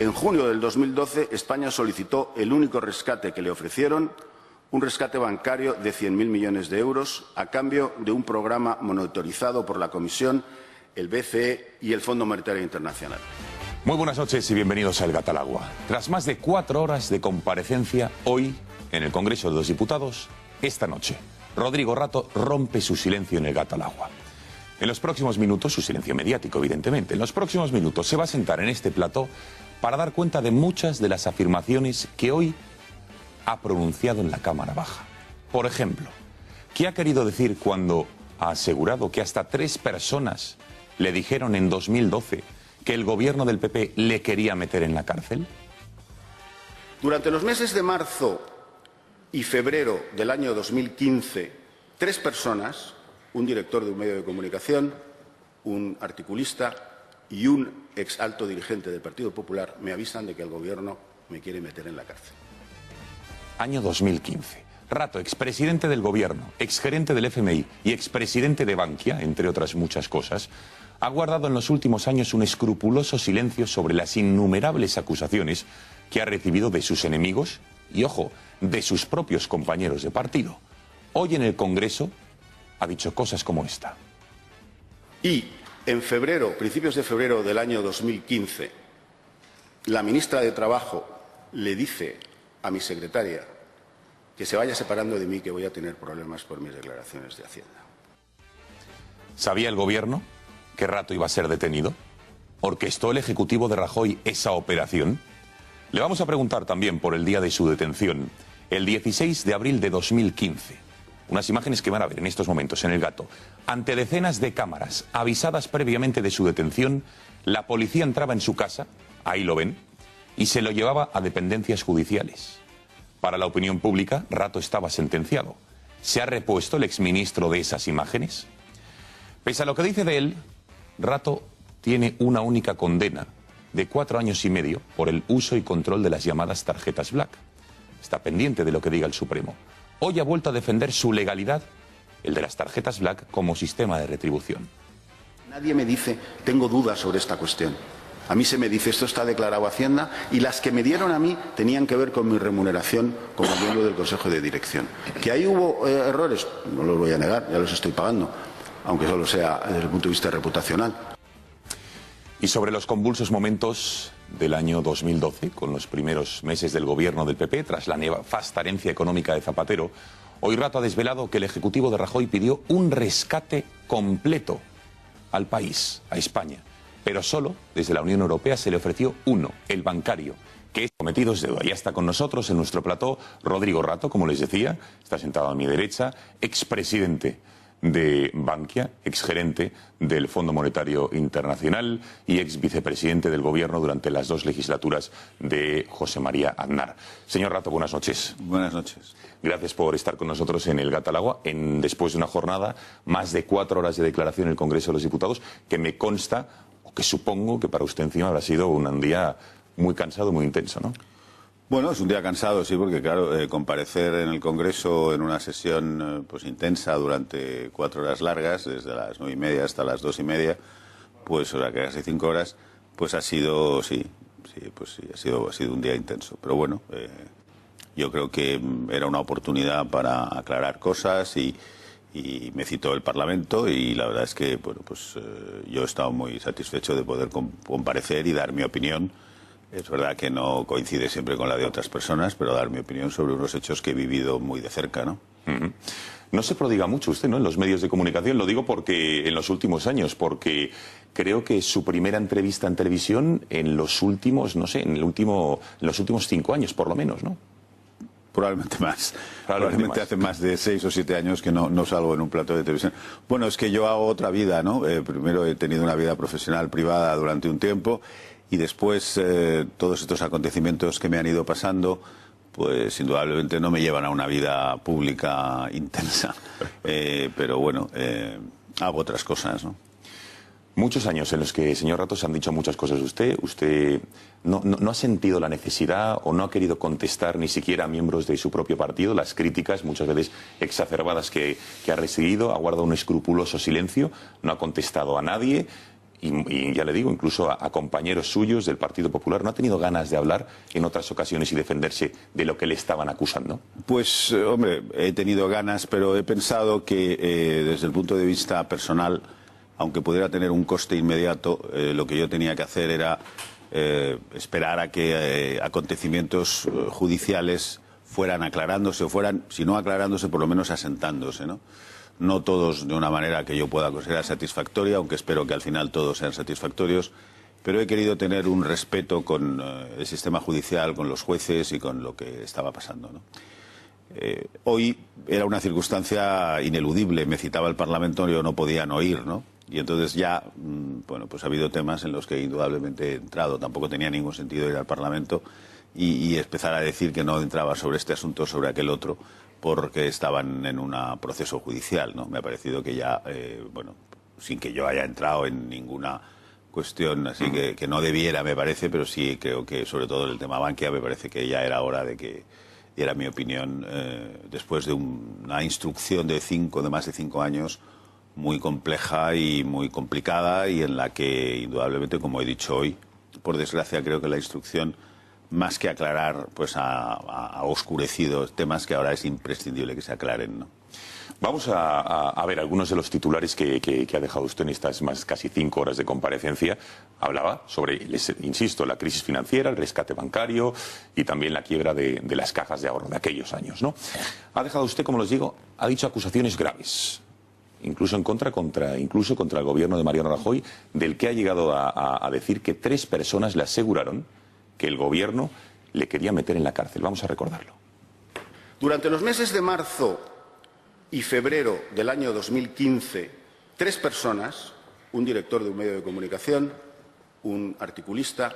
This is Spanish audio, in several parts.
En junio del 2012, España solicitó el único rescate que le ofrecieron, un rescate bancario de 100.000 millones de euros, a cambio de un programa monitorizado por la Comisión, el BCE y el Fondo Monetario Internacional. Muy buenas noches y bienvenidos a El Gato al Agua. Tras más de 4 horas de comparecencia, hoy, en el Congreso de los Diputados, esta noche, Rodrigo Rato rompe su silencio en El Gato al Agua. En los próximos minutos, su silencio mediático, evidentemente, en los próximos minutos se va a sentar en este plató para dar cuenta de muchas de las afirmaciones que hoy ha pronunciado en la Cámara Baja. Por ejemplo, ¿qué ha querido decir cuando ha asegurado que hasta 3 personas le dijeron en 2012 que el gobierno del PP le quería meter en la cárcel? Durante los meses de marzo y febrero del año 2015, 3 personas, un director de un medio de comunicación, un articulista y un ex alto dirigente del Partido Popular, me avisan de que el gobierno me quiere meter en la cárcel. Año 2015. Rato, expresidente del gobierno, exgerente del FMI y expresidente de Bankia, entre otras muchas cosas, ha guardado en los últimos años un escrupuloso silencio sobre las innumerables acusaciones que ha recibido de sus enemigos y, ojo, de sus propios compañeros de partido. Hoy en el Congreso ha dicho cosas como esta. Y en febrero, principios de febrero del año 2015, la ministra de Trabajo le dice a mi secretaria que se vaya separando de mí, que voy a tener problemas por mis declaraciones de Hacienda. ¿Sabía el gobierno que Rato iba a ser detenido? ¿Orquestó el Ejecutivo de Rajoy esa operación? Le vamos a preguntar también por el día de su detención, el 16 de abril de 2015. Unas imágenes que van a ver en estos momentos en El Gato. Ante decenas de cámaras avisadas previamente de su detención, la policía entraba en su casa, ahí lo ven, y se lo llevaba a dependencias judiciales. Para la opinión pública, Rato estaba sentenciado. ¿Se ha repuesto el exministro de esas imágenes? Pese a lo que dice de él, Rato tiene una única condena de 4 años y medio por el uso y control de las llamadas tarjetas Black. Está pendiente de lo que diga el Supremo. Hoy ha vuelto a defender su legalidad, el de las tarjetas Black, como sistema de retribución. Nadie me dice, tengo dudas sobre esta cuestión. A mí se me dice, esto está declarado a Hacienda, y las que me dieron a mí tenían que ver con mi remuneración como miembro del Consejo de Dirección. ¿Que ahí hubo errores? No los voy a negar, ya los estoy pagando, aunque solo sea desde el punto de vista reputacional. Y sobre los convulsos momentos del año 2012, con los primeros meses del gobierno del PP, tras la nefasta herencia económica de Zapatero, hoy Rato ha desvelado que el Ejecutivo de Rajoy pidió un rescate completo al país, a España. Pero solo desde la Unión Europea se le ofreció uno, el bancario, que es cometido de deuda. Ya está con nosotros en nuestro plató Rodrigo Rato, como les decía, está sentado a mi derecha, expresidente de Bankia, exgerente del Fondo Monetario Internacional y ex vicepresidente del Gobierno durante las 2 legislaturas de José María Aznar. Señor Rato, buenas noches. Buenas noches. Gracias por estar con nosotros en El Gato al Agua, después de una jornada, más de 4 horas de declaración en el Congreso de los Diputados, que me consta, o que supongo que para usted encima habrá sido un día muy cansado, muy intenso, ¿no? Bueno, es un día cansado, sí, porque claro, comparecer en el Congreso en una sesión pues intensa durante 4 horas largas, desde las 9:30 hasta las 2:30, pues o sea que casi 5 horas, pues ha sido, ha sido un día intenso. Pero bueno, yo creo que era una oportunidad para aclarar cosas y me citó el Parlamento y la verdad es que bueno, pues yo he estado muy satisfecho de poder comparecer y dar mi opinión. Es verdad que no coincide siempre con la de otras personas, pero dar mi opinión sobre unos hechos que he vivido muy de cerca, ¿no? No se prodiga mucho usted, ¿no?, en los medios de comunicación. Lo digo porque en los últimos años, porque creo que su primera entrevista en televisión en los últimos, no sé, en los últimos 5 años, por lo menos, ¿no? Probablemente más. Probablemente hace más de 6 o 7 años que no salgo en un plato de televisión. Bueno, es que yo hago otra vida, ¿no? Primero he tenido una vida profesional privada durante un tiempo y después todos estos acontecimientos que me han ido pasando, pues indudablemente no me llevan a una vida pública intensa. Pero bueno, hago otras cosas, ¿no? Muchos años en los que, señor Rato, se han dicho muchas cosas de usted. Usted no ha sentido la necesidad o no ha querido contestar ni siquiera a miembros de su propio partido las críticas, muchas veces exacerbadas, que ha recibido. Ha guardado un escrupuloso silencio, no ha contestado a nadie y ya le digo, incluso a compañeros suyos del Partido Popular, ¿no ha tenido ganas de hablar en otras ocasiones y defenderse de lo que le estaban acusando? Pues, hombre, he tenido ganas, pero he pensado que desde el punto de vista personal, aunque pudiera tener un coste inmediato, lo que yo tenía que hacer era esperar a que acontecimientos judiciales fueran aclarándose, o fueran, si no aclarándose, por lo menos asentándose, ¿no? No todos de una manera que yo pueda considerar satisfactoria, aunque espero que al final todos sean satisfactorios, pero he querido tener un respeto con el sistema judicial, con los jueces y con lo que estaba pasando, ¿no? Hoy era una circunstancia ineludible, me citaba el Parlamento, yo no podía no ir, ¿no? Y entonces ya, bueno, pues ha habido temas en los que indudablemente he entrado, tampoco tenía ningún sentido ir al Parlamento y empezar a decir que no entraba sobre este asunto, sobre aquel otro, porque estaban en un proceso judicial, ¿no? Me ha parecido que ya, bueno, sin que yo haya entrado en ninguna cuestión, así que no debiera, me parece, pero sí creo que, sobre todo en el tema Bankia, me parece que ya era hora de que diera mi opinión, después de una instrucción de más de 5 años, muy compleja y muy complicada, y en la que, indudablemente, como he dicho hoy, por desgracia, creo que la instrucción, más que aclarar, pues ha oscurecido temas que ahora es imprescindible que se aclaren, ¿no? Vamos a ver algunos de los titulares que ha dejado usted en estas casi 5 horas de comparecencia. Hablaba sobre, insisto, la crisis financiera, el rescate bancario y también la quiebra de las cajas de ahorro de aquellos años, ¿no? Ha dejado usted, como les digo, ha dicho acusaciones graves, incluso contra el gobierno de Mariano Rajoy, del que ha llegado a decir que 3 personas le aseguraron que el gobierno le quería meter en la cárcel. Vamos a recordarlo. Durante los meses de marzo y febrero del año 2015, 3 personas, un director de un medio de comunicación, un articulista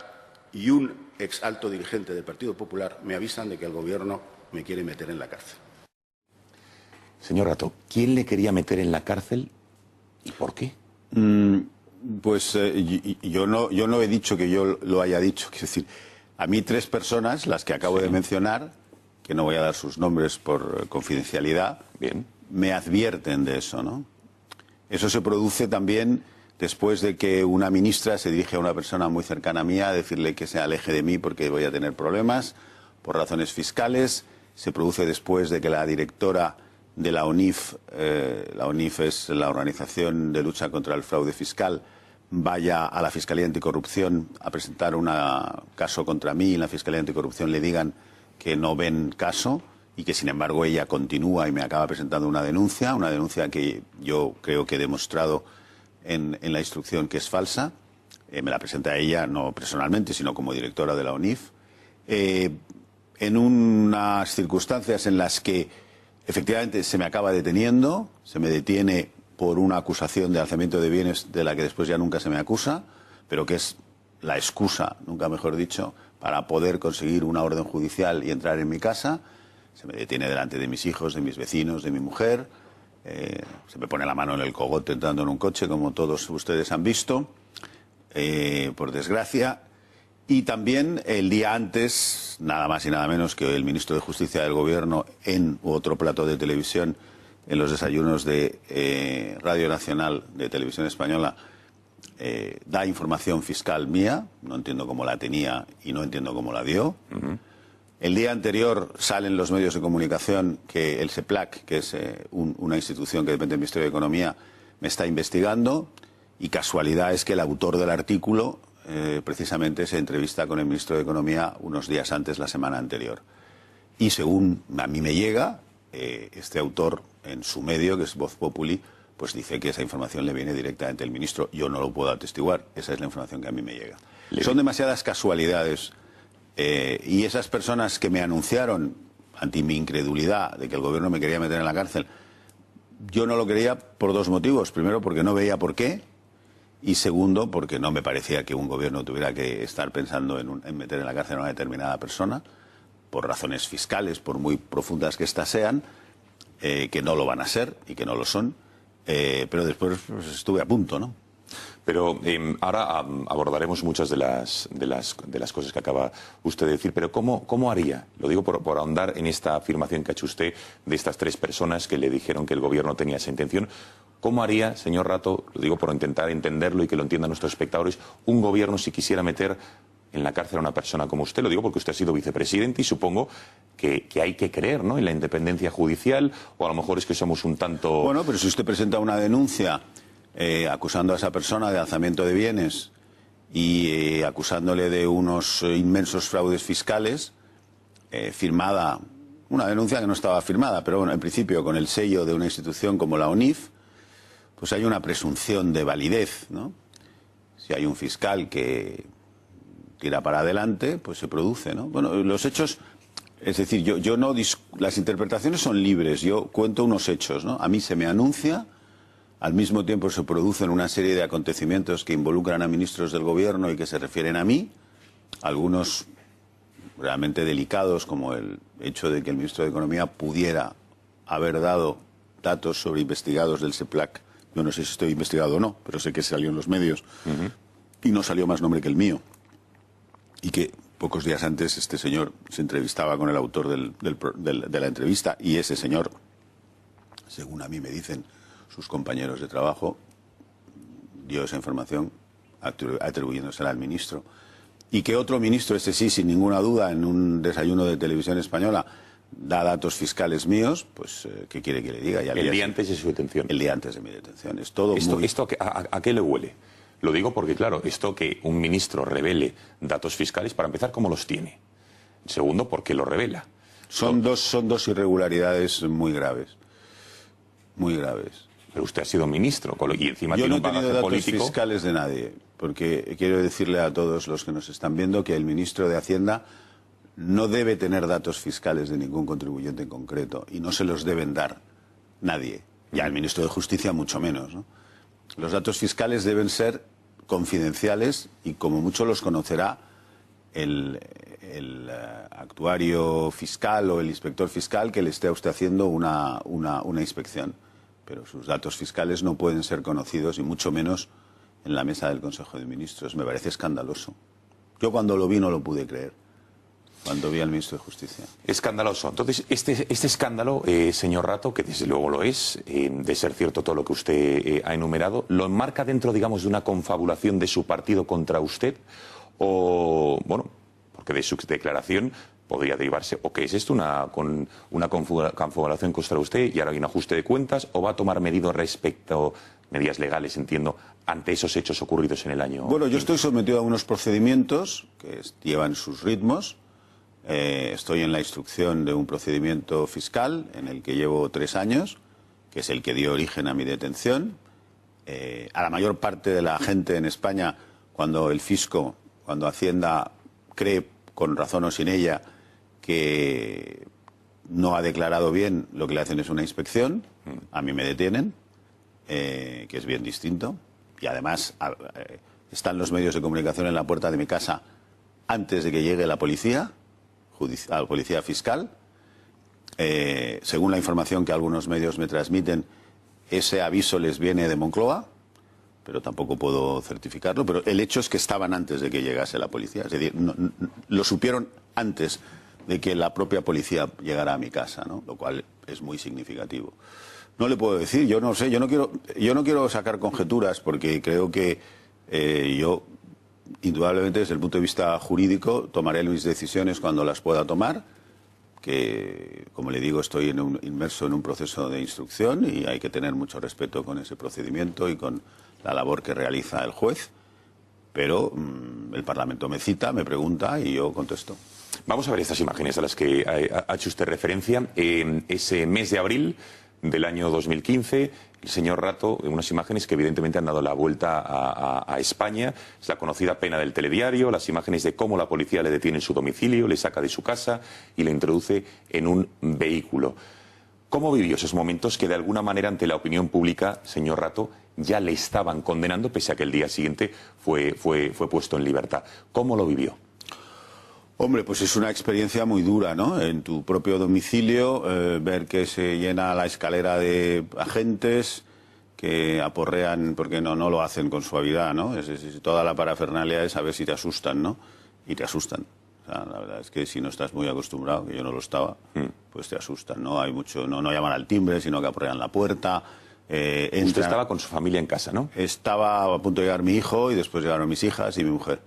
y un ex alto dirigente del Partido Popular, me avisan de que el gobierno me quiere meter en la cárcel. Señor Rato, ¿quién le quería meter en la cárcel y por qué? Pues yo no he dicho que yo lo haya dicho. Quiero decir, a mí 3 personas, las que acabo de mencionar, que no voy a dar sus nombres por confidencialidad, bien, me advierten de eso, ¿no? Eso se produce también después de que una ministra se dirige a una persona muy cercana a mí a decirle que se aleje de mí porque voy a tener problemas por razones fiscales. Se produce después de que la directora de la ONIF es la Organización de Lucha contra el Fraude Fiscal, vaya a la Fiscalía Anticorrupción a presentar un caso contra mí y en la Fiscalía Anticorrupción le digan que no ven caso y que, sin embargo, ella continúa y me acaba presentando una denuncia que yo creo que he demostrado en la instrucción que es falsa. Me la presenta ella, no personalmente, sino como directora de la ONIF, en unas circunstancias en las que efectivamente se me acaba deteniendo, se me detiene por una acusación de alzamiento de bienes de la que después ya nunca se me acusa, pero que es la excusa, nunca mejor dicho, para poder conseguir una orden judicial y entrar en mi casa. Se me detiene delante de mis hijos, de mis vecinos, de mi mujer. Se me pone la mano en el cogote entrando en un coche, como todos ustedes han visto, por desgracia. Y también el día antes, nada más y nada menos que el ministro de Justicia del Gobierno, en otro plato de televisión, en los desayunos de Radio Nacional de Televisión Española, da información fiscal mía. No entiendo cómo la tenía y no entiendo cómo la dio. El día anterior salen los medios de comunicación que el SEPLAC, que es una institución que depende del Ministerio de Economía, me está investigando, y casualidad es que el autor del artículo precisamente se entrevista con el ministro de Economía unos días antes, la semana anterior. Y según a mí me llega, este autor en su medio, que es Voz Populi, pues dice que esa información le viene directamente del ministro. Yo no lo puedo atestiguar, esa es la información que a mí me llega. Son demasiadas casualidades. Y esas personas que me anunciaron, ante mi incredulidad, de que el gobierno me quería meter en la cárcel, yo no lo creía por 2 motivos. Primero, porque no veía por qué. Y segundo, porque no me parecía que un gobierno tuviera que estar pensando en meter en la cárcel a una determinada persona, por razones fiscales, por muy profundas que éstas sean, que no lo van a ser y que no lo son. Pero después pues, estuve a punto, ¿no? Pero ahora abordaremos muchas de las cosas que acaba usted de decir, pero ¿cómo haría? Lo digo por ahondar en esta afirmación que ha hecho usted de estas 3 personas que le dijeron que el gobierno tenía esa intención. ¿Cómo haría, señor Rato, lo digo por intentar entenderlo y que lo entiendan nuestros espectadores, un gobierno si quisiera meter en la cárcel a una persona como usted? Lo digo porque usted ha sido vicepresidente y supongo que hay que creer, ¿no?, en la independencia judicial, o a lo mejor es que somos un tanto... Bueno, pero si usted presenta una denuncia acusando a esa persona de alzamiento de bienes y acusándole de unos inmensos fraudes fiscales, firmada, una denuncia que no estaba firmada, pero bueno, en principio con el sello de una institución como la ONIF, pues hay una presunción de validez, ¿no? Si hay un fiscal que tira para adelante, pues se produce, ¿no? Bueno, los hechos, es decir, yo no las interpretaciones son libres, yo cuento unos hechos, ¿no? A mí se me anuncia, al mismo tiempo se producen una serie de acontecimientos que involucran a ministros del gobierno y que se refieren a mí, algunos realmente delicados, como el hecho de que el ministro de Economía pudiera haber dado datos sobre investigados del SEPLAC. Yo no sé si estoy investigado o no, pero sé que salió en los medios y no salió más nombre que el mío. Y que pocos días antes este señor se entrevistaba con el autor de la entrevista, y ese señor, según a mí me dicen sus compañeros de trabajo, dio esa información atribuyéndosela al ministro. Y que otro ministro, este sí, sin ninguna duda, en un desayuno de Televisión Española, da datos fiscales míos, pues, ¿qué quiere que le diga? Y el día antes de su detención. El día antes de mi detención. Es todo ¿Esto a qué le huele? Lo digo porque, claro, esto que un ministro revele datos fiscales, para empezar, ¿cómo los tiene? Segundo, ¿por qué los revela? Son dos irregularidades muy graves. Muy graves. Pero usted ha sido ministro y encima yo tiene no un he tenido bagaje datos político. Fiscales de nadie, porque quiero decirle a todos los que nos están viendo que el ministro de Hacienda no debe tener datos fiscales de ningún contribuyente en concreto, y no se los deben dar nadie. Y al ministro de Justicia mucho menos, ¿no? Los datos fiscales deben ser confidenciales y como mucho los conocerá el actuario fiscal o el inspector fiscal que le esté a usted haciendo una inspección. Pero sus datos fiscales no pueden ser conocidos, y mucho menos en la mesa del Consejo de Ministros. Me parece escandaloso. Yo cuando lo vi no lo pude creer, cuando vi al ministro de Justicia. Escandaloso. Entonces, este escándalo, señor Rato, que desde luego lo es, de ser cierto todo lo que usted ha enumerado, ¿lo enmarca dentro, digamos, de una confabulación de su partido contra usted? O, bueno, porque de su declaración podría derivarse, o que es esto una confabulación contra usted y ahora hay un ajuste de cuentas, o va a tomar medidas legales, entiendo, ante esos hechos ocurridos en el año... Bueno, yo estoy sometido a unos procedimientos que llevan sus ritmos. Estoy en la instrucción de un procedimiento fiscal en el que llevo 3 años, que es el que dio origen a mi detención. A la mayor parte de la gente en España, cuando el fisco, cuando Hacienda cree, con razón o sin ella, que no ha declarado bien, lo que le hacen es una inspección. A mí me detienen, que es bien distinto. Y además están los medios de comunicación en la puerta de mi casa antes de que llegue la policía fiscal. Según la información que algunos medios me transmiten, ese aviso les viene de Moncloa, pero tampoco puedo certificarlo. Pero el hecho es que estaban antes de que llegase la policía. Es decir, lo supieron antes de que la propia policía llegara a mi casa, ¿no? Lo cual es muy significativo. No le puedo decir, yo no sé, yo no quiero sacar conjeturas, porque creo que yo, indudablemente, desde el punto de vista jurídico, tomaré mis decisiones cuando las pueda tomar, que, como le digo, estoy inmerso en un proceso de instrucción y hay que tener mucho respeto con ese procedimiento y con la labor que realiza el juez, pero el Parlamento me cita, me pregunta y yo contesto. Vamos a ver estas imágenes a las que ha hecho usted referencia. Ese mes de abril del año 2015, el señor Rato, unas imágenes que evidentemente han dado la vuelta a España. Es la conocida pena del telediario, las imágenes de cómo la policía le detiene en su domicilio, le saca de su casa y le introduce en un vehículo. ¿Cómo vivió esos momentos que de alguna manera ante la opinión pública, señor Rato, ya le estaban condenando, pese a que el día siguiente fue puesto en libertad? ¿Cómo lo vivió? Hombre, pues es una experiencia muy dura, ¿no? En tu propio domicilio, ver que se llena la escalera de agentes, que aporrean porque no lo hacen con suavidad, ¿no? Toda la parafernalia es a ver si te asustan, ¿no? Y te asustan. O sea, la verdad es que si no estás muy acostumbrado, que yo no lo estaba, pues te asustan, ¿no? Hay mucho, no llaman al timbre, sino que aporrean la puerta. Usted estaba con su familia en casa, ¿no? Estaba a punto de llegar mi hijo y después llegaron mis hijas y mi mujer.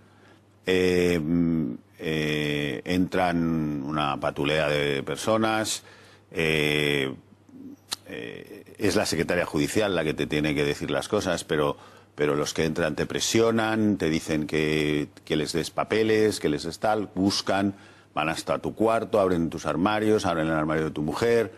Entran una patulea de personas. Es la secretaria judicial la que te tiene que decir las cosas, pero los que entran te presionan, te dicen que les des papeles, que les des tal, buscan, van hasta tu cuarto, abren tus armarios, abren el armario de tu mujer,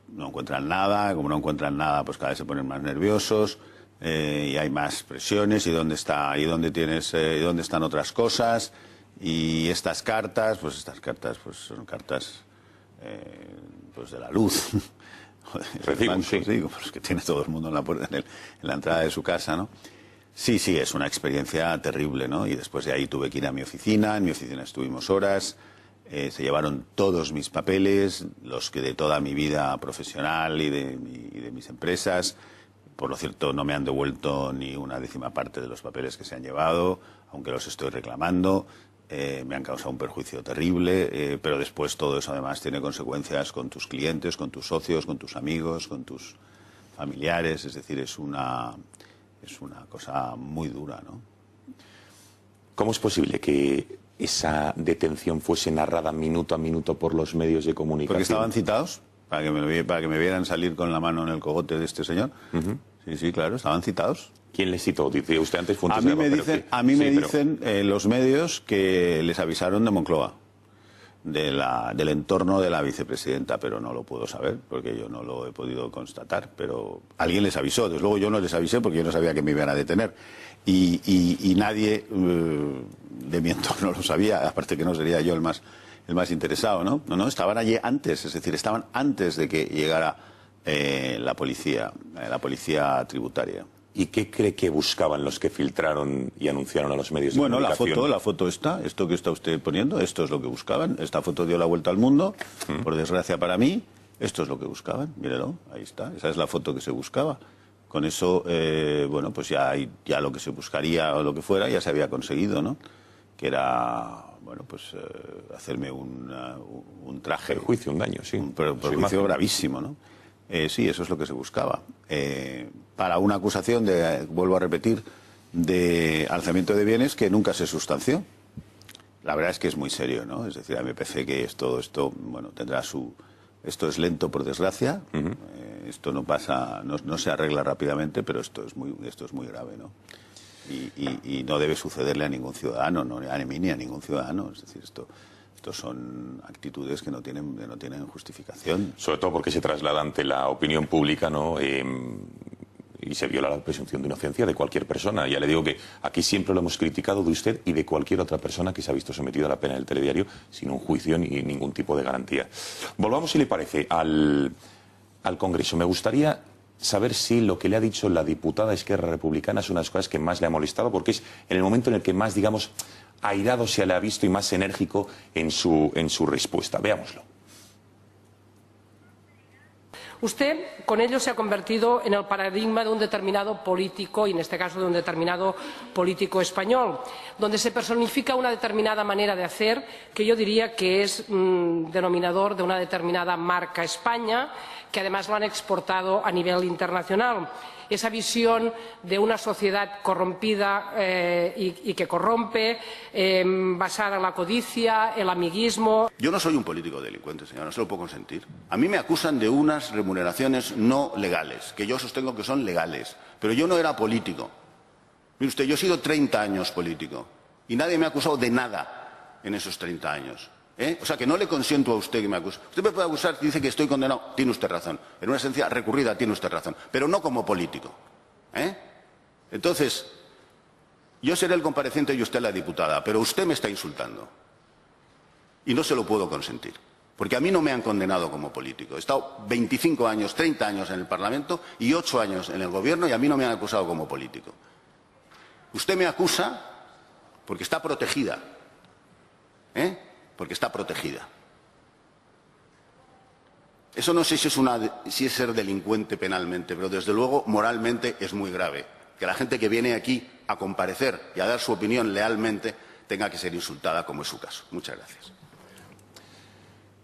no encuentran nada, como no encuentran nada, pues cada vez se ponen más nerviosos, y hay más presiones, y dónde están otras cosas, y estas cartas pues son cartas pues de la luz. Recibos, sí. Pues que tiene todo el mundo en la puerta, en la entrada de su casa, ¿no? Sí, es una experiencia terrible, ¿no? Y después de ahí tuve que ir a mi oficina, en mi oficina estuvimos horas, se llevaron todos mis papeles, los que de toda mi vida profesional y de mis empresas. Por lo cierto, no me han devuelto ni una décima parte de los papeles que se han llevado, aunque los estoy reclamando. Me han causado un perjuicio terrible, pero después todo eso además tiene consecuencias con tus clientes, con tus socios, con tus amigos, con tus familiares. Es decir, es una cosa muy dura, ¿no? ¿Cómo es posible que esa detención fuese narrada minuto a minuto por los medios de comunicación? Porque estaban citados para que me vieran salir con la mano en el cogote de este señor. Sí, claro, estaban citados. ¿Quién les citó? Dice usted antes A mí me dicen los medios que les avisaron de Moncloa, del entorno de la vicepresidenta, pero no lo puedo saber porque yo no lo he podido constatar, pero alguien les avisó. Desde luego yo no les avisé porque yo no sabía que me iban a detener y nadie de mi entorno lo sabía, aparte que no sería yo el más interesado, ¿no? No, estaban allí antes, es decir, estaban antes de que llegara la policía tributaria. ¿Y qué cree que buscaban los que filtraron y anunciaron a los medios de comunicación? Bueno, la foto está, esto que está usted poniendo, esto es lo que buscaban. Esta foto dio la vuelta al mundo, por desgracia para mí, esto es lo que buscaban, mírelo, ahí está, esa es la foto que se buscaba. Con eso, bueno, pues ya lo que se buscaría o lo que fuera ya se había conseguido, ¿no? Que era, bueno, pues hacerme un traje. Perjuicio, un daño, sí. Un perjuicio gravísimo, ¿no? Sí, eso es lo que se buscaba. Para una acusación vuelvo a repetir, de alzamiento de bienes que nunca se sustanció. La verdad es que es muy serio, ¿no? Es decir, a mí me parece que esto, bueno, tendrá su... Esto es lento, por desgracia. Esto no pasa, no se arregla rápidamente, pero esto es muy grave, ¿no? Y no debe sucederle a ningún ciudadano, no a mí ni a ningún ciudadano. Es decir, estos son actitudes que no tienen justificación. Sobre todo porque se traslada ante la opinión pública, ¿no? Y se viola la presunción de inocencia de cualquier persona. Ya le digo que aquí siempre lo hemos criticado de usted y de cualquier otra persona que se ha visto sometida a la pena del telediario sin un juicio ni ningún tipo de garantía. Volvamos, si le parece, al Congreso. Me gustaría saber si lo que le ha dicho la diputada Esquerra Republicana es una de las cosas que más le ha molestado, porque es en el momento en el que más, digamos, airado se le ha visto y más enérgico en su respuesta. Veámoslo. Usted con ello se ha convertido en el paradigma de un determinado político, y en este caso de un determinado político español, donde se personifica una determinada manera de hacer que yo diría que es denominador de una determinada marca España, que además lo han exportado a nivel internacional. Esa visión de una sociedad corrompida y que corrompe, basada en la codicia, el amiguismo. Yo no soy un político delincuente, señora, no se lo puedo consentir. A mí me acusan de unas remuneraciones no legales, que yo sostengo que son legales, pero yo no era político. Mire usted, yo he sido 30 años político y nadie me ha acusado de nada en esos 30 años. O sea, que no le consiento a usted que me acuse. Usted me puede acusar, dice que estoy condenado, tiene usted razón. En una sentencia recurrida tiene usted razón, pero no como político. Entonces, yo seré el compareciente y usted la diputada, pero usted me está insultando. Y no se lo puedo consentir, porque a mí no me han condenado como político. He estado 25 años, 30 años en el Parlamento y 8 años en el Gobierno y a mí no me han acusado como político. Usted me acusa porque está protegida. Porque está protegida. Eso no sé si es ser delincuente penalmente, pero desde luego moralmente es muy grave. Que la gente que viene aquí a comparecer y a dar su opinión lealmente tenga que ser insultada, como es su caso. Muchas gracias.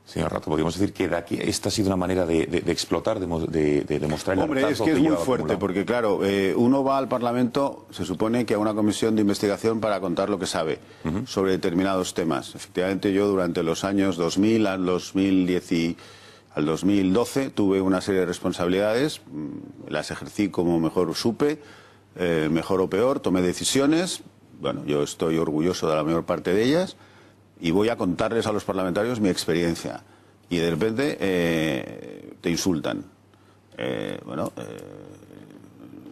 Señor Rato, podríamos decir que de aquí esta ha sido una manera de explotar, de demostrar el Hombre, es hartazgo que es muy llevaba fuerte, acumulado. porque claro, uno va al Parlamento, se supone que a una comisión de investigación para contar lo que sabe sobre determinados temas. Efectivamente, yo durante los años 2000 al 2012 tuve una serie de responsabilidades, las ejercí como mejor supe, mejor o peor, tomé decisiones, bueno, yo estoy orgulloso de la mayor parte de ellas, y voy a contarles a los parlamentarios mi experiencia. Y de repente te insultan.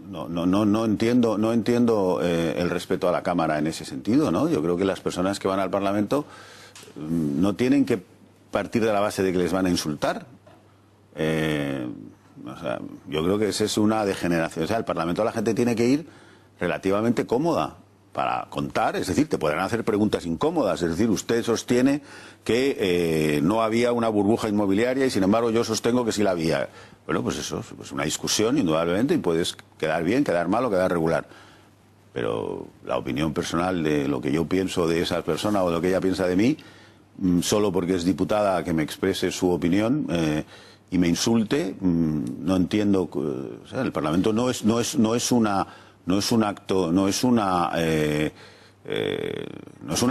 No entiendo el respeto a la Cámara en ese sentido, ¿no? Yo creo que las personas que van al Parlamento no tienen que partir de la base de que les van a insultar. Yo creo que esa es una degeneración. O sea, al Parlamento la gente tiene que ir relativamente cómoda para contar, es decir, te podrán hacer preguntas incómodas, es decir, usted sostiene que no había una burbuja inmobiliaria y sin embargo yo sostengo que sí la había. Bueno, pues eso es una discusión indudablemente y puedes quedar bien, quedar mal o quedar regular. Pero la opinión personal de lo que yo pienso de esa persona o de lo que ella piensa de mí, solo porque es diputada que me exprese su opinión y me insulte, no entiendo. O sea, el Parlamento no es un acto, no es una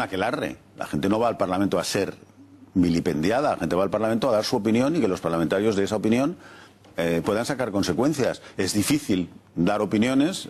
aquelarre. La gente no va al Parlamento a ser vilipendiada, la gente va al Parlamento a dar su opinión y que los parlamentarios de esa opinión puedan sacar consecuencias. Es difícil dar opiniones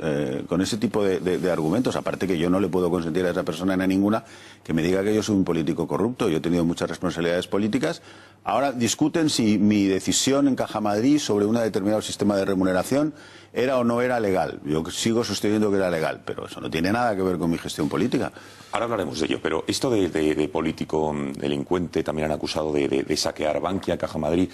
con ese tipo de argumentos, aparte que yo no le puedo consentir a esa persona en ninguna que me diga que yo soy un político corrupto. Yo he tenido muchas responsabilidades políticas. Ahora discuten si mi decisión en Caja Madrid sobre un determinado sistema de remuneración era o no era legal. Yo sigo sosteniendo que era legal, pero eso no tiene nada que ver con mi gestión política. Ahora hablaremos de ello, pero esto de político delincuente, también han acusado de saquear Bankia, Caja Madrid,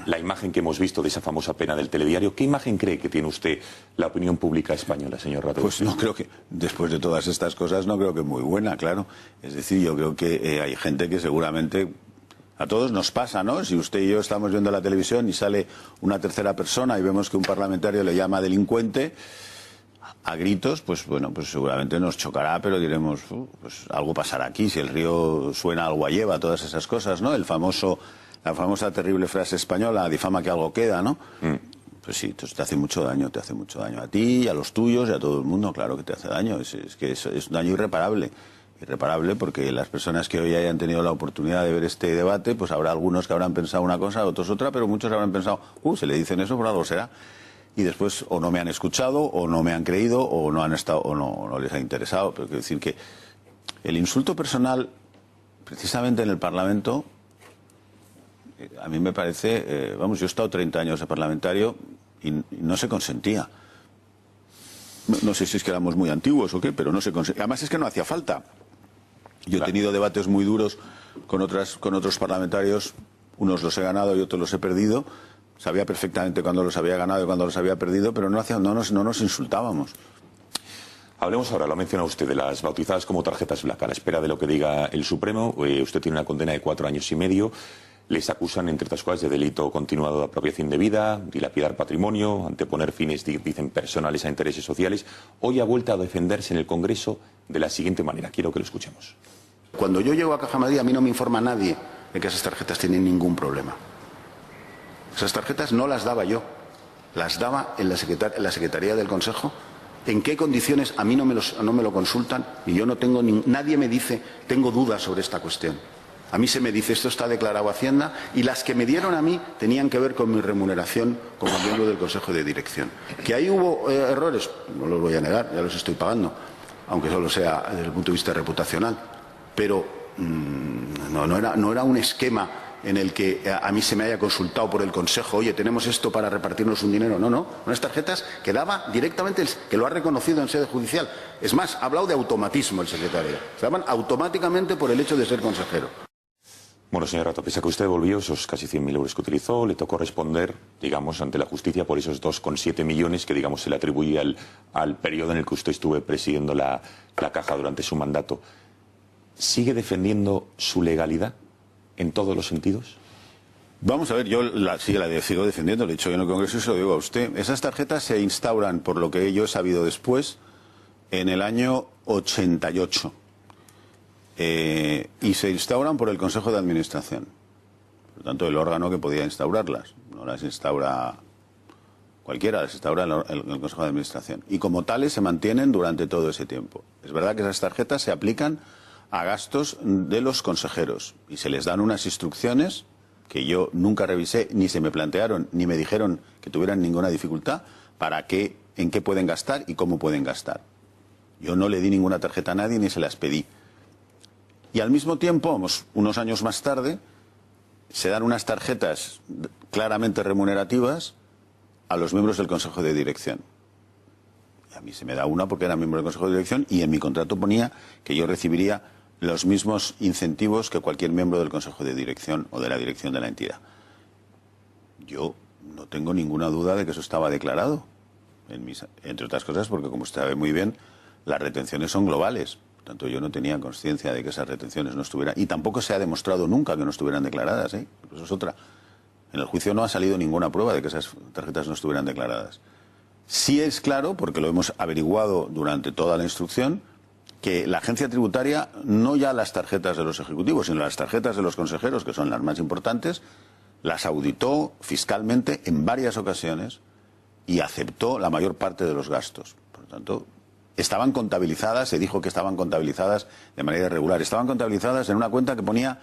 la imagen que hemos visto de esa famosa pena del telediario, ¿qué imagen cree que tiene usted la opinión pública española, señor Rato? Pues no creo que, después de todas estas cosas, no creo que muy buena, claro. Es decir, yo creo que hay gente que seguramente... A todos nos pasa, ¿no? Si usted y yo estamos viendo la televisión y sale una tercera persona y vemos que un parlamentario le llama delincuente a gritos, pues bueno, pues seguramente nos chocará, pero diremos, pues algo pasará aquí, si el río suena algo lleva, todas esas cosas, ¿no? La famosa terrible frase española, difama que algo queda, ¿no? Pues sí, entonces te hace mucho daño a ti, a los tuyos y a todo el mundo, claro que te hace daño, es un daño irreparable porque las personas que hoy hayan tenido la oportunidad de ver este debate, pues habrá algunos que habrán pensado una cosa, otros otra, pero muchos habrán pensado, se le dicen eso, por algo será. Y después o no me han escuchado, o no me han creído, o no han estado, o no les ha interesado. Pero quiero decir que el insulto personal, precisamente en el Parlamento, a mí me parece, yo he estado 30 años de parlamentario y no se consentía. No sé si es que éramos muy antiguos o qué, pero no se consentía. Además es que no hacía falta. Yo he tenido debates muy duros con otros parlamentarios, unos los he ganado y otros los he perdido. Sabía perfectamente cuándo los había ganado y cuándo los había perdido, pero no nos insultábamos. Hablemos ahora, lo ha mencionado usted, de las bautizadas como tarjetas black. A la espera de lo que diga el Supremo, usted tiene una condena de 4 años y medio. Les acusan, entre otras cosas, de delito continuado de apropiación indebida, dilapidar patrimonio, anteponer fines, dicen, personales a intereses sociales. Hoy ha vuelto a defenderse en el Congreso de la siguiente manera. Quiero que lo escuchemos. Cuando yo llego a Caja Madrid, a mí no me informa nadie de que esas tarjetas tienen ningún problema. Esas tarjetas no las daba yo, las daba en la Secretaría del Consejo. ¿En qué condiciones? A mí no me lo consultan y yo no tengo nadie me dice, tengo dudas sobre esta cuestión. A mí se me dice, esto está declarado a Hacienda, y las que me dieron a mí tenían que ver con mi remuneración como miembro del Consejo de Dirección. ¿Que ahí hubo errores? No los voy a negar, ya los estoy pagando, aunque solo sea desde el punto de vista reputacional. Pero no era un esquema en el que a mí se me haya consultado por el Consejo, oye, tenemos esto para repartirnos un dinero. No, unas tarjetas que daba directamente, que lo ha reconocido en sede judicial. Es más, ha hablado de automatismo el secretario. Se daban automáticamente por el hecho de ser consejero. Bueno, señor Rato, pese a que usted devolvió esos casi 100.000 euros que utilizó, le tocó responder, digamos, ante la justicia por esos 2,7 millones que, digamos, se le atribuye al periodo en el que usted estuvo presidiendo la Caja durante su mandato. ¿Sigue defendiendo su legalidad en todos los sentidos? Vamos a ver, yo sigo defendiendo, lo he dicho yo en el Congreso y se lo digo a usted. Esas tarjetas se instauran, por lo que yo he sabido después, en el año 88. Y se instauran por el Consejo de Administración. Por lo tanto, el órgano que podía instaurarlas. No las instaura cualquiera, las instaura el Consejo de Administración. Y como tales se mantienen durante todo ese tiempo. Es verdad que esas tarjetas se aplican a gastos de los consejeros y se les dan unas instrucciones que yo nunca revisé, ni se me plantearon, ni me dijeron que tuvieran ninguna dificultad para en qué pueden gastar y cómo pueden gastar. Yo no le di ninguna tarjeta a nadie ni se las pedí. Y al mismo tiempo, unos años más tarde, se dan unas tarjetas claramente remunerativas a los miembros del Consejo de Dirección. Y a mí se me da una porque era miembro del Consejo de Dirección y en mi contrato ponía que yo recibiría los mismos incentivos que cualquier miembro del Consejo de Dirección o de la dirección de la entidad. Yo no tengo ninguna duda de que eso estaba declarado, entre otras cosas porque, como usted sabe muy bien, las retenciones son globales. Por tanto, yo no tenía conciencia de que esas retenciones no estuvieran, y tampoco se ha demostrado nunca que no estuvieran declaradas, ¿eh? Eso es otra. En el juicio no ha salido ninguna prueba de que esas tarjetas no estuvieran declaradas. Sí es claro, porque lo hemos averiguado durante toda la instrucción, que la agencia tributaria, no ya las tarjetas de los ejecutivos, sino las tarjetas de los consejeros, que son las más importantes, las auditó fiscalmente en varias ocasiones y aceptó la mayor parte de los gastos. Por lo tanto, estaban contabilizadas, se dijo que estaban contabilizadas de manera irregular. Estaban contabilizadas en una cuenta que ponía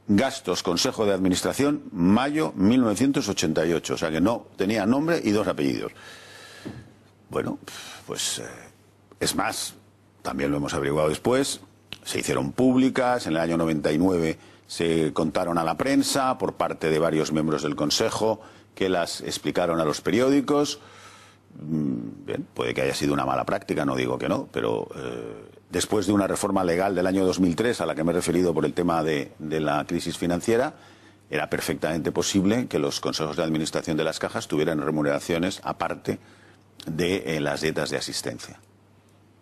gastos Consejo de Administración, mayo 1988. O sea que no tenía nombre y dos apellidos. Bueno, pues es más, también lo hemos averiguado después, se hicieron públicas, en el año 99 se contaron a la prensa por parte de varios miembros del Consejo que las explicaron a los periódicos. Bien, puede que haya sido una mala práctica, no digo que no, pero después de una reforma legal del año 2003 a la que me he referido por el tema de la crisis financiera, era perfectamente posible que los consejos de administración de las cajas tuvieran remuneraciones aparte de las dietas de asistencia.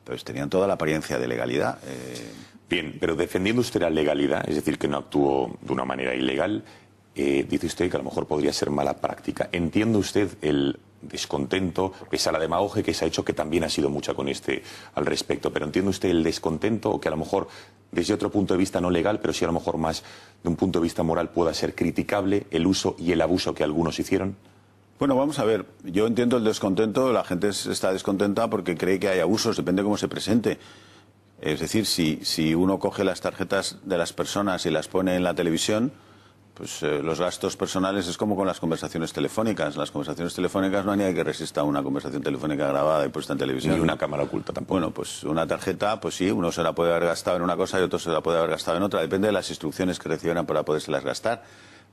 Entonces tenían toda la apariencia de legalidad. Bien, pero defendiendo usted la legalidad, es decir, que no actuó de una manera ilegal, dice usted que a lo mejor podría ser mala práctica. ¿Entiende usted el descontento, pese a la demagogia que se ha hecho, que también ha sido mucha con al respecto, pero entiende usted el descontento, o que a lo mejor desde otro punto de vista no legal, pero sí a lo mejor más de un punto de vista moral pueda ser criticable el uso y el abuso que algunos hicieron? Bueno, vamos a ver, yo entiendo el descontento, la gente está descontenta porque cree que hay abusos, depende de cómo se presente. Es decir, si uno coge las tarjetas de las personas y las pone en la televisión, pues los gastos personales es como con las conversaciones telefónicas. Las conversaciones telefónicas no hay nadie que resista una conversación telefónica grabada y puesta en televisión. Ni una cámara oculta tampoco. Bueno, pues una tarjeta, pues sí, uno se la puede haber gastado en una cosa y otro se la puede haber gastado en otra. Depende de las instrucciones que recibieran para podérselas gastar.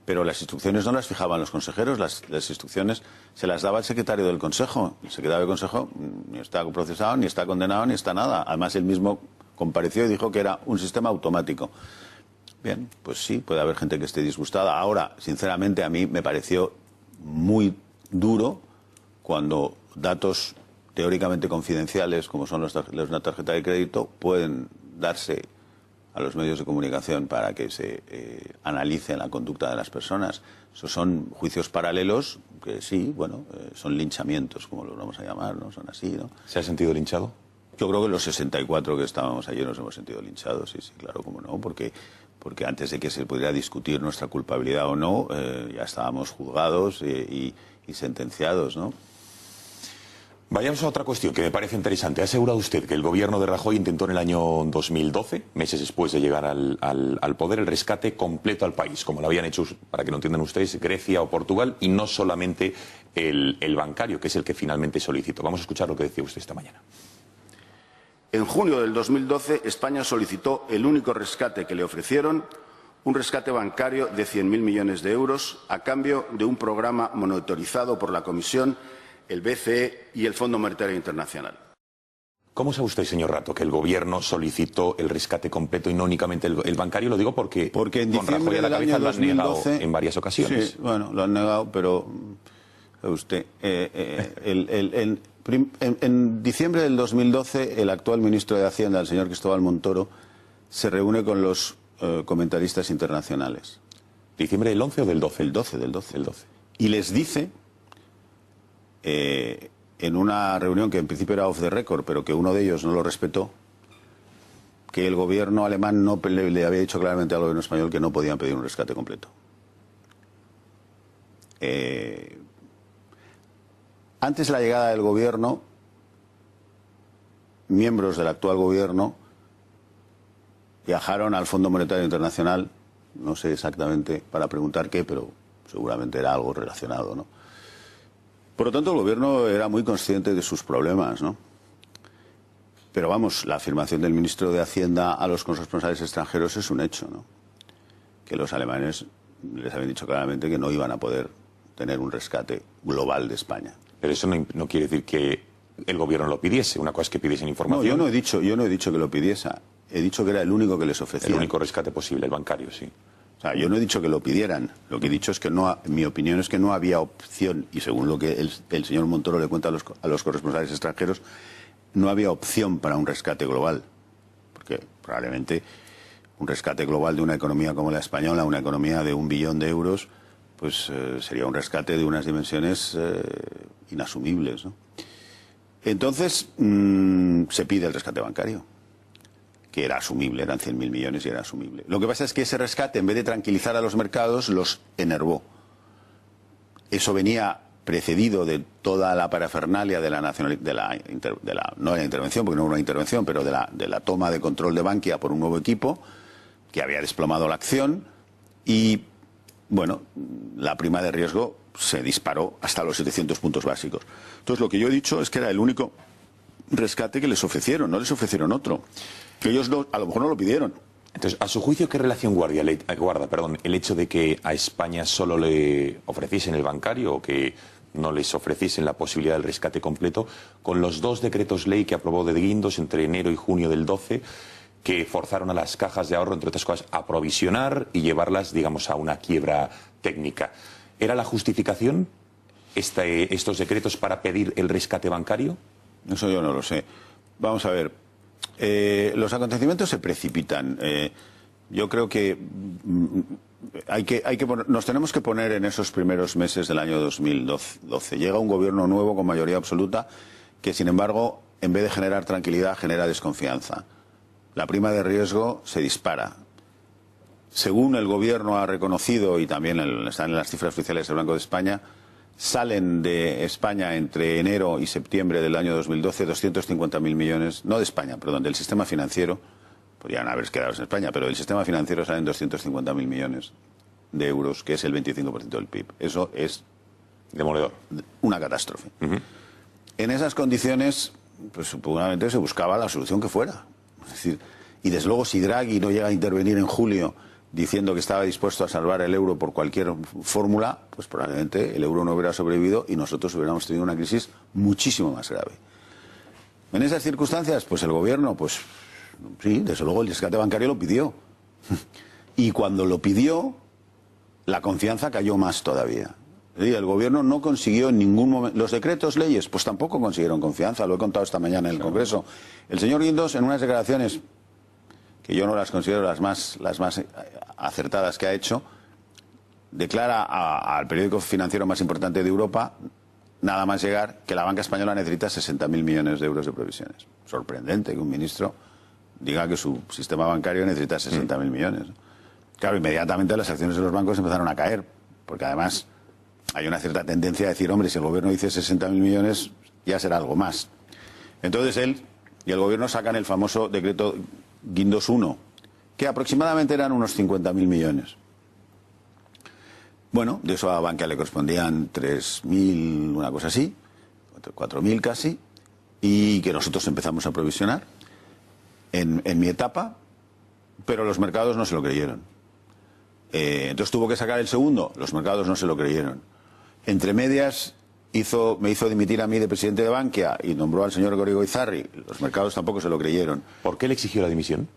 Pero las instrucciones no las fijaban los consejeros, las instrucciones se las daba el secretario del Consejo. El secretario del Consejo ni está procesado, ni está condenado, ni está nada. Además, él mismo compareció y dijo que era un sistema automático. Bien, pues sí, puede haber gente que esté disgustada. Ahora, sinceramente, a mí me pareció muy duro cuando datos teóricamente confidenciales, como son los de una tarjeta de crédito, pueden darse a los medios de comunicación para que se analice la conducta de las personas. Esos son juicios paralelos que sí, bueno, son linchamientos, como los vamos a llamar, ¿no? Son así, ¿no? ¿Se ha sentido linchado? Yo creo que los 64 que estábamos ayer nos hemos sentido linchados, sí, claro, cómo no, porque antes de que se pudiera discutir nuestra culpabilidad o no, ya estábamos juzgados y sentenciados, ¿no? Vayamos a otra cuestión que me parece interesante. ¿Ha asegurado usted que el gobierno de Rajoy intentó en el año 2012, meses después de llegar al poder, el rescate completo al país, como lo habían hecho, para que lo entiendan ustedes, Grecia o Portugal, y no solamente el bancario, que es el que finalmente solicitó? Vamos a escuchar lo que decía usted esta mañana. En junio del 2012, España solicitó el único rescate que le ofrecieron, un rescate bancario de 100.000 millones de euros, a cambio de un programa monitorizado por la Comisión, el BCE y el Fondo Monetario Internacional. ¿Cómo sabe usted, señor Rato, que el gobierno solicitó el rescate completo y no únicamente el bancario? Lo digo porque en con Rajoy a la cabeza lo han negado en varias ocasiones. Sí, bueno, lo han negado, pero usted, en diciembre del 2012, el actual ministro de Hacienda, el señor Cristóbal Montoro, se reúne con los comentaristas internacionales ¿Diciembre del 11 o del 12? El 12, del 12. El 12. Y les dice, en una reunión que en principio era off the record, pero que uno de ellos no lo respetó, que el gobierno alemán no le había dicho claramente al gobierno español que no podían pedir un rescate completo. Antes de la llegada del gobierno, miembros del actual gobierno viajaron al Fondo Monetario Internacional, no sé exactamente para preguntar qué, pero seguramente era algo relacionado, ¿no? Por lo tanto, el gobierno era muy consciente de sus problemas, ¿no? Pero vamos, la afirmación del ministro de Hacienda a los corresponsales extranjeros es un hecho, ¿no? Que los alemanes les habían dicho claramente que no iban a poder tener un rescate global de España. Pero eso no quiere decir que el gobierno lo pidiese. Una cosa es que pidiesen información. No, yo no he dicho que lo pidiese. He dicho que era el único que les ofrecía. El único rescate posible, el bancario, sí. O sea, yo no he dicho que lo pidieran. Lo que he dicho es que no, mi opinión es que no había opción, y según lo que el señor Montoro le cuenta a los corresponsales extranjeros, no había opción para un rescate global. Porque probablemente un rescate global de una economía como la española, una economía de 1 billón de euros, pues sería un rescate de unas dimensiones inasumibles, ¿no? Entonces se pide el rescate bancario, que era asumible, eran 100.000 millones y era asumible. Lo que pasa es que ese rescate, en vez de tranquilizar a los mercados, los enervó. Eso venía precedido de toda la parafernalia de la no de la intervención, porque no hubo una intervención, pero de la toma de control de Bankia por un nuevo equipo que había desplomado la acción y, bueno, la prima de riesgo se disparó hasta los 700 puntos básicos. Entonces, lo que yo he dicho es que era el único rescate que les ofrecieron, no les ofrecieron otro. Que ellos a lo mejor no lo pidieron. Entonces, a su juicio, ¿qué relación guarda el hecho de que a España solo le ofreciesen el bancario o que no les ofreciesen la posibilidad del rescate completo con los 2 decretos ley que aprobó de Guindos entre enero y junio del 12, que forzaron a las cajas de ahorro, entre otras cosas, a provisionar y llevarlas, digamos, a una quiebra técnica? ¿Era la justificación estos decretos para pedir el rescate bancario? Eso yo no lo sé. Vamos a ver. Los acontecimientos se precipitan. Yo creo que nos tenemos que poner en esos primeros meses del año 2012. Llega un gobierno nuevo con mayoría absoluta que, sin embargo, en vez de generar tranquilidad, genera desconfianza. La prima de riesgo se dispara. Según el gobierno ha reconocido, y también están en las cifras oficiales del Banco de España, salen de España entre enero y septiembre del año 2012 250.000 millones, no de España, perdón, del sistema financiero, podrían haberse quedado en España, pero del sistema financiero salen 250.000 millones de euros, que es el 25% del PIB. Eso es demoledor, una catástrofe. En esas condiciones, pues seguramente se buscaba la solución que fuera. Es decir, y desde luego si Draghi no llega a intervenir en julio diciendo que estaba dispuesto a salvar el euro por cualquier fórmula, pues probablemente el euro no hubiera sobrevivido y nosotros hubiéramos tenido una crisis muchísimo más grave. En esas circunstancias, pues el gobierno, pues sí, desde luego el rescate bancario lo pidió. Y cuando lo pidió, la confianza cayó más todavía. El gobierno no consiguió en ningún momento. Los decretos leyes, pues tampoco consiguieron confianza, lo he contado esta mañana en el Congreso. El señor Guindos, en unas declaraciones que yo no las considero las más acertadas que ha hecho, declara al periódico financiero más importante de Europa, nada más llegar, que la banca española necesita 60.000 millones de euros de provisiones. Sorprendente que un ministro diga que su sistema bancario necesita 60.000 millones. Claro, inmediatamente las acciones de los bancos empezaron a caer, porque además hay una cierta tendencia a decir, hombre, si el gobierno dice 60.000 millones, ya será algo más. Entonces él y el gobierno sacan el famoso decreto Guindos 1, que aproximadamente eran unos 50.000 millones. Bueno, de eso a Bankia le correspondían 3.000, una cosa así, 4.000 casi, y que nosotros empezamos a provisionar en mi etapa, pero los mercados no se lo creyeron. Entonces tuvo que sacar el segundo, los mercados no se lo creyeron. Entre medias me hizo dimitir a mí de presidente de Bankia y nombró al señor Gorigoizarri. Los mercados tampoco se lo creyeron. ¿Por qué le exigió la dimisión?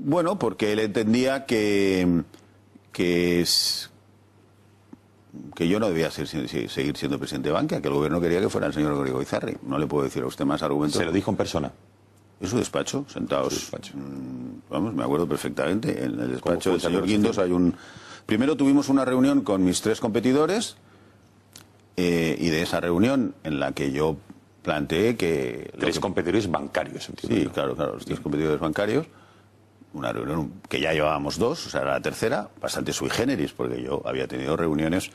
Bueno, porque él entendía que yo no debía seguir siendo presidente de Bankia, que el gobierno quería que fuera el señor Gorigoizarri. No le puedo decir a usted más argumentos. ¿Se lo dijo en persona? En su despacho, sentados. En su despacho. Vamos, me acuerdo perfectamente. En el despacho del señor Guindos hay un... Primero tuvimos una reunión con mis 3 competidores y de esa reunión en la que yo planteé que... 3 competidores bancarios, entiendo. Sí, claro, los 3 competidores bancarios. Una reunión que ya llevábamos 2, o sea, era la tercera, bastante sui generis, porque yo había tenido reuniones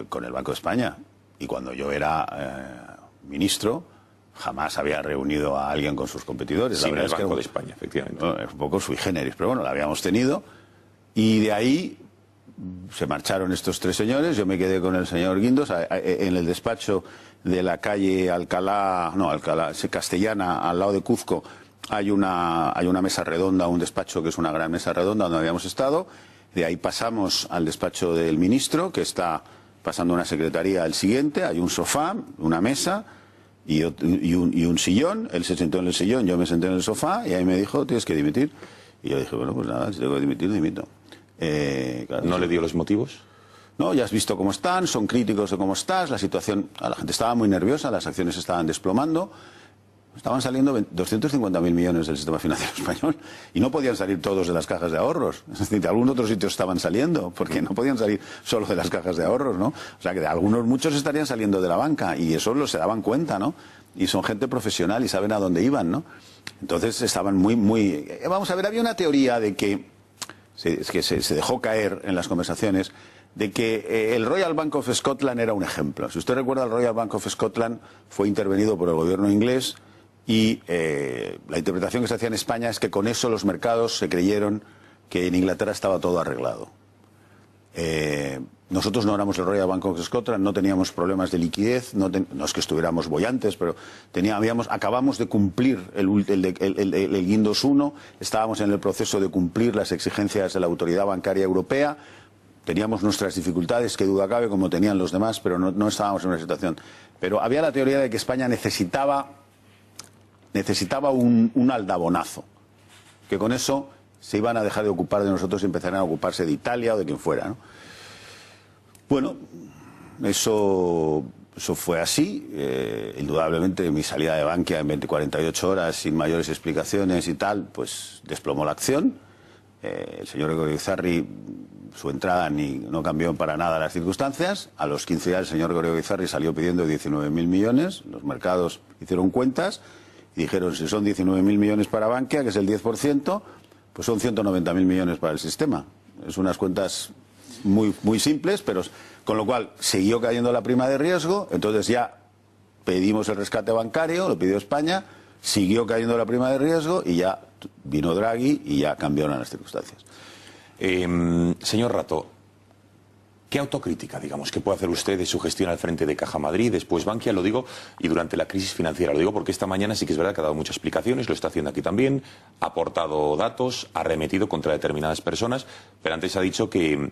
con el Banco de España. Y cuando yo era ministro, jamás había reunido a alguien con sus competidores. Sí, la verdad el es que Banco de España, efectivamente. Bueno, es un poco sui generis, pero bueno, la habíamos tenido. Y de ahí se marcharon estos 3 señores, yo me quedé con el señor Guindos en el despacho de la calle Alcalá Castellana, al lado de Cuzco. Hay una mesa redonda, un despacho que es una gran mesa redonda donde habíamos estado. De ahí pasamos al despacho del ministro, que está pasando una secretaría al siguiente. Hay un sofá, una mesa y un sillón. Él se sentó en el sillón, yo me senté en el sofá y ahí me dijo, tienes que dimitir. Y yo dije, bueno, pues nada, si tengo que dimitir, dimito. Claro, ¿No le dio los motivos? No, ya has visto cómo están, son críticos de cómo estás, la situación, la gente estaba muy nerviosa, las acciones estaban desplomando. Estaban saliendo 250.000 millones del sistema financiero español y no podían salir todos de las cajas de ahorros. Es decir, de algún otro sitio estaban saliendo, porque no podían salir solo de las cajas de ahorros, ¿no? O sea, que de muchos estarían saliendo de la banca y eso se daban cuenta, ¿no? Y son gente profesional y saben a dónde iban, ¿no? Entonces estaban muy... Vamos a ver, había una teoría de que se dejó caer en las conversaciones de que el Royal Bank of Scotland era un ejemplo. Si usted recuerda, el Royal Bank of Scotland fue intervenido por el gobierno inglés. Y la interpretación que se hacía en España es que con eso los mercados se creyeron que en Inglaterra estaba todo arreglado. Nosotros no éramos el Royal Bank of Scotland, no teníamos problemas de liquidez, no es que estuviéramos bollantes, pero acabamos de cumplir el Guindos 1, estábamos en el proceso de cumplir las exigencias de la Autoridad Bancaria Europea, teníamos nuestras dificultades, que duda cabe, como tenían los demás, pero no estábamos en una situación. Pero había la teoría de que España necesitaba un aldabonazo, que con eso se iban a dejar de ocupar de nosotros y empezarían a ocuparse de Italia o de quien fuera, ¿no? Bueno, eso fue así. Indudablemente mi salida de Bankia en 48 horas sin mayores explicaciones y tal, pues desplomó la acción. El señor Gregorio Irizarry, su entrada no cambió para nada las circunstancias. A los 15 días el señor Gregorio Irizarry salió pidiendo 19.000 millones, los mercados hicieron cuentas y dijeron, si son 19.000 millones para Bankia, que es el 10%, pues son 190.000 millones para el sistema. Es unas cuentas muy simples, pero con lo cual siguió cayendo la prima de riesgo, entonces ya pedimos el rescate bancario, lo pidió España, siguió cayendo la prima de riesgo y ya vino Draghi y ya cambiaron las circunstancias. Señor Rato, ¿qué autocrítica, digamos, que puede hacer usted de su gestión al frente de Caja Madrid, después Bankia, lo digo, y durante la crisis financiera? Lo digo porque esta mañana sí que es verdad que ha dado muchas explicaciones, lo está haciendo aquí también, ha aportado datos, ha arremetido contra determinadas personas, pero antes ha dicho que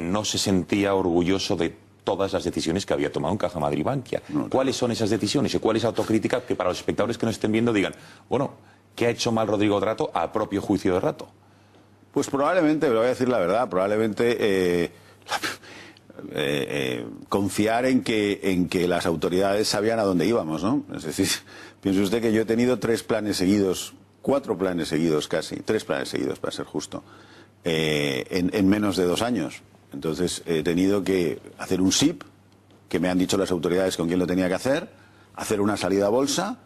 no se sentía orgulloso de todas las decisiones que había tomado en Caja Madrid Bankia. ¿Cuáles son esas decisiones y cuál es la autocrítica que para los espectadores que nos estén viendo digan, bueno, ¿qué ha hecho mal Rodrigo Rato a propio juicio de Rato? Pues probablemente, le voy a decir la verdad, probablemente confiar en que las autoridades sabían a dónde íbamos, ¿no? Es decir, piense usted que yo he tenido 3 planes seguidos, 4 planes seguidos casi, 3 planes seguidos para ser justo, en menos de 2 años. Entonces he tenido que hacer un SIP, que me han dicho las autoridades con quién lo tenía que hacer una salida a bolsa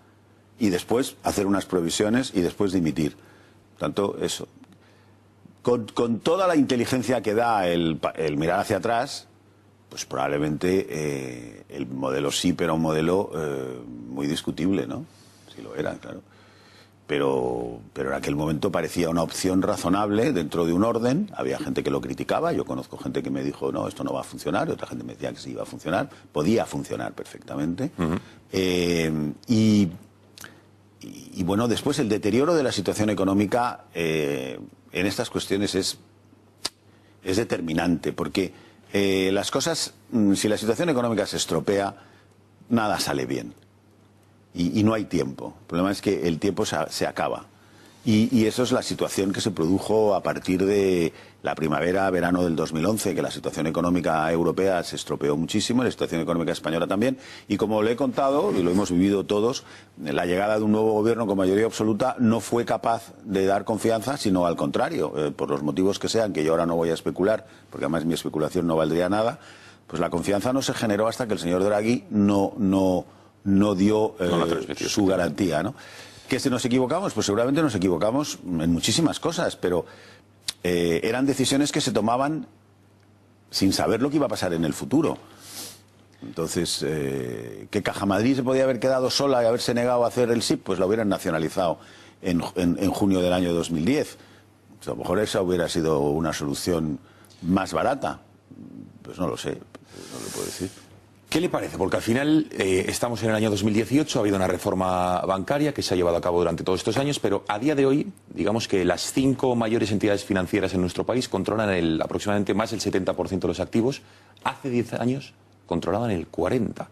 y después hacer unas provisiones y después dimitir. Tanto eso. Con toda la inteligencia que da el mirar hacia atrás, pues probablemente el modelo SIP era un modelo muy discutible, ¿no? Sí lo era, claro. Pero en aquel momento parecía una opción razonable dentro de un orden. Había gente que lo criticaba, yo conozco gente que me dijo, no, esto no va a funcionar, y otra gente me decía que sí iba a funcionar, podía funcionar perfectamente. Y bueno, después el deterioro de la situación económica en estas cuestiones es determinante, porque las cosas, si la situación económica se estropea, nada sale bien. Y no hay tiempo. El problema es que el tiempo se acaba. Y eso es la situación que se produjo a partir de la primavera, verano del 2011, que la situación económica europea se estropeó muchísimo, la situación económica española también, y como le he contado, y lo hemos vivido todos, la llegada de un nuevo gobierno con mayoría absoluta no fue capaz de dar confianza, sino al contrario, por los motivos que sean, que yo ahora no voy a especular, porque además mi especulación no valdría nada, pues la confianza no se generó hasta que el señor Draghi no dio su garantía, ¿no? ¿Que si nos equivocamos? Pues seguramente nos equivocamos en muchísimas cosas, pero eran decisiones que se tomaban sin saber lo que iba a pasar en el futuro. Entonces, que Caja Madrid se podía haber quedado sola y haberse negado a hacer el SIP, pues lo hubieran nacionalizado en junio del año 2010. A lo mejor esa hubiera sido una solución más barata. Pues no lo sé, no lo puedo decir. ¿Qué le parece? Porque al final estamos en el año 2018, ha habido una reforma bancaria que se ha llevado a cabo durante todos estos años, pero a día de hoy, digamos que las 5 mayores entidades financieras en nuestro país controlan aproximadamente más del 70% de los activos. Hace 10 años controlaban el 40%.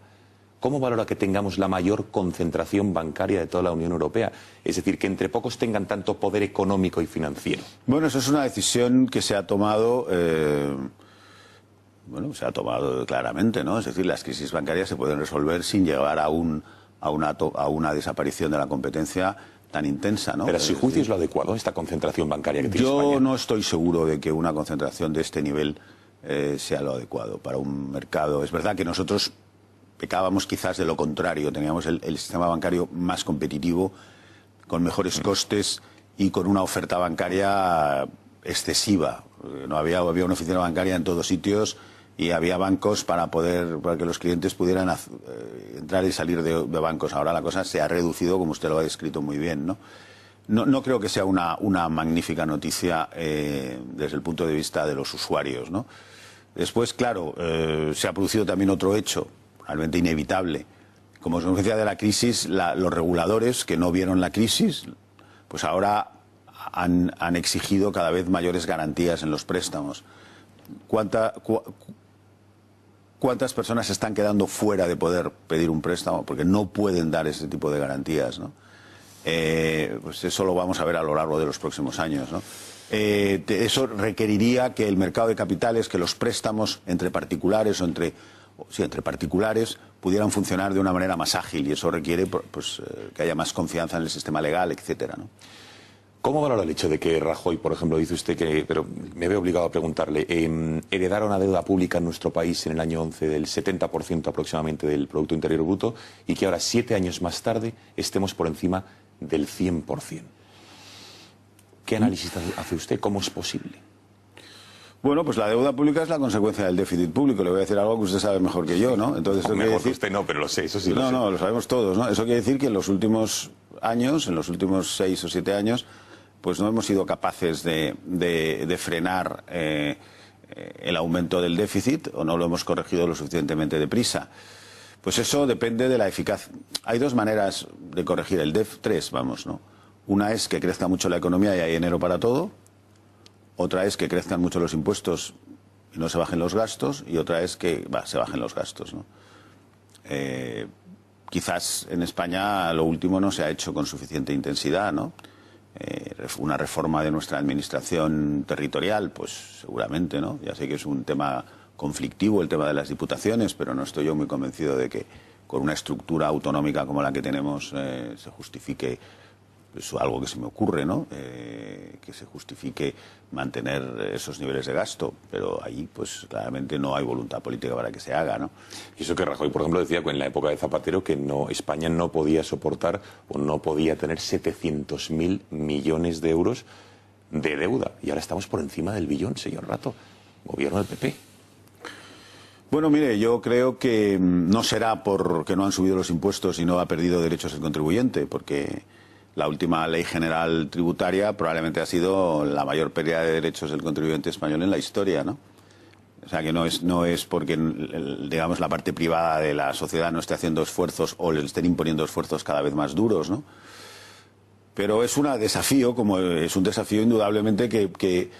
¿Cómo valora que tengamos la mayor concentración bancaria de toda la Unión Europea? Es decir, que entre pocos tengan tanto poder económico y financiero. Bueno, eso es una decisión que se ha tomado... Bueno, se ha tomado claramente, ¿no? Es decir, las crisis bancarias se pueden resolver sin llegar a una desaparición de la competencia tan intensa, ¿no? Pero a su juicio es lo adecuado, esta concentración bancaria que tiene España. Yo no estoy seguro de que una concentración de este nivel sea lo adecuado para un mercado. Es verdad que nosotros pecábamos quizás de lo contrario, teníamos el sistema bancario más competitivo, con mejores costes y con una oferta bancaria excesiva. No había una oficina bancaria en todos sitios y había bancos para que los clientes pudieran entrar y salir de bancos. Ahora la cosa se ha reducido, como usted lo ha descrito muy bien, ¿no? No creo que sea una magnífica noticia desde el punto de vista de los usuarios, ¿no? Después, claro, se ha producido también otro hecho, realmente inevitable. Como consecuencia de la crisis, los reguladores que no vieron la crisis, pues ahora han exigido cada vez mayores garantías en los préstamos. ¿Cuántas personas se están quedando fuera de poder pedir un préstamo porque no pueden dar ese tipo de garantías, ¿no? Pues eso lo vamos a ver a lo largo de los próximos años, ¿no? Eso requeriría que el mercado de capitales, que los préstamos entre particulares entre particulares pudieran funcionar de una manera más ágil, y eso requiere pues, que haya más confianza en el sistema legal, etcétera, ¿no? ¿Cómo valora el hecho de que Rajoy, por ejemplo, dice usted que, pero me veo obligado a preguntarle, heredaron una deuda pública en nuestro país en el año 11 del 70% aproximadamente del Producto Interior Bruto, y que ahora, 7 años más tarde, estemos por encima del 100%? ¿Qué análisis hace usted? ¿Cómo es posible? Bueno, pues la deuda pública es la consecuencia del déficit público. Le voy a decir algo que usted sabe mejor que yo, ¿no? Entonces, mejor decir... que usted no, pero lo sé, eso sí lo sé. No, lo sabemos todos, ¿no? Eso quiere decir que en los últimos años, en los últimos 6 o 7 años, pues no hemos sido capaces de frenar el aumento del déficit, o no lo hemos corregido lo suficientemente deprisa. Pues eso depende de la eficacia. Hay 2 maneras de corregir el déficit, 3, vamos, ¿no? Una es que crezca mucho la economía y hay dinero para todo. Otra es que crezcan mucho los impuestos y no se bajen los gastos. Y otra es que se bajen los gastos, ¿no? Quizás en España lo último no se ha hecho con suficiente intensidad, ¿no? Una reforma de nuestra administración territorial, pues seguramente, ¿no? Ya sé que es un tema conflictivo el tema de las diputaciones, pero no estoy yo muy convencido de que con una estructura autonómica como la que tenemos se justifique, pues, algo que se me ocurre, ¿no? Que se justifique mantener esos niveles de gasto, pero ahí pues claramente no hay voluntad política para que se haga, ¿no? Y eso que Rajoy, por ejemplo, decía que en la época de Zapatero que España no podía soportar o no podía tener 700.000 millones de euros de deuda, y ahora estamos por encima del billón, señor Rato, gobierno del PP. Bueno, mire, yo creo que no será porque no han subido los impuestos y no ha perdido derechos el contribuyente, porque la última ley general tributaria probablemente ha sido la mayor pérdida de derechos del contribuyente español en la historia, ¿no? O sea, que no es porque, digamos, la parte privada de la sociedad no esté haciendo esfuerzos o le estén imponiendo esfuerzos cada vez más duros, ¿no? Pero es un desafío, como es un desafío indudablemente que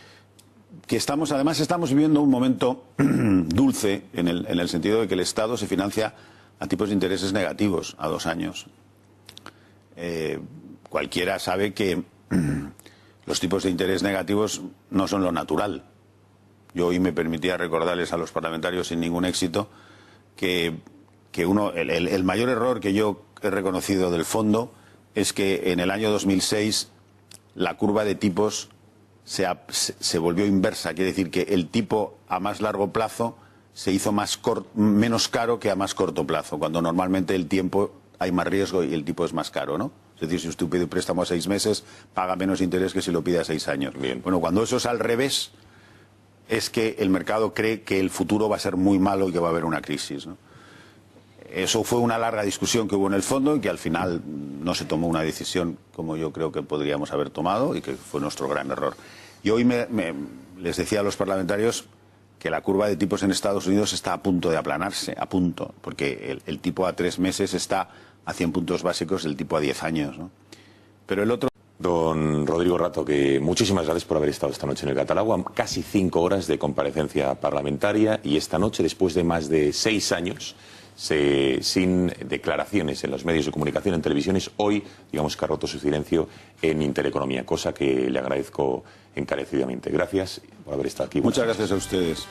además estamos viviendo un momento dulce en el sentido de que el Estado se financia a tipos de intereses negativos a 2 años. Cualquiera sabe que los tipos de interés negativos no son lo natural. Yo hoy me permitía recordarles a los parlamentarios sin ningún éxito que el mayor error que yo he reconocido del fondo es que en el año 2006 la curva de tipos se volvió inversa. Quiere decir que el tipo a más largo plazo se hizo menos caro que a más corto plazo, cuando normalmente el tiempo hay más riesgo y el tipo es más caro, ¿no? Es decir, si usted pide un préstamo a 6 meses, paga menos interés que si lo pide a 6 años. Bien. Bueno, cuando eso es al revés, es que el mercado cree que el futuro va a ser muy malo y que va a haber una crisis, ¿no? Eso fue una larga discusión que hubo en el fondo y que al final no se tomó una decisión como yo creo que podríamos haber tomado y que fue nuestro gran error. Y hoy les decía a los parlamentarios que la curva de tipos en Estados Unidos está a punto de aplanarse, a punto, porque el tipo a 3 meses está a 100 puntos básicos del tipo a 10 años, ¿no? Pero el otro... Don Rodrigo Rato, que muchísimas gracias por haber estado esta noche en el Catalagua. Casi 5 horas de comparecencia parlamentaria y esta noche, después de más de 6 años, sin declaraciones en los medios de comunicación, en televisiones, hoy, digamos que ha roto su silencio en Intereconomía, cosa que le agradezco encarecidamente. Gracias por haber estado aquí. Muchas gracias a ustedes.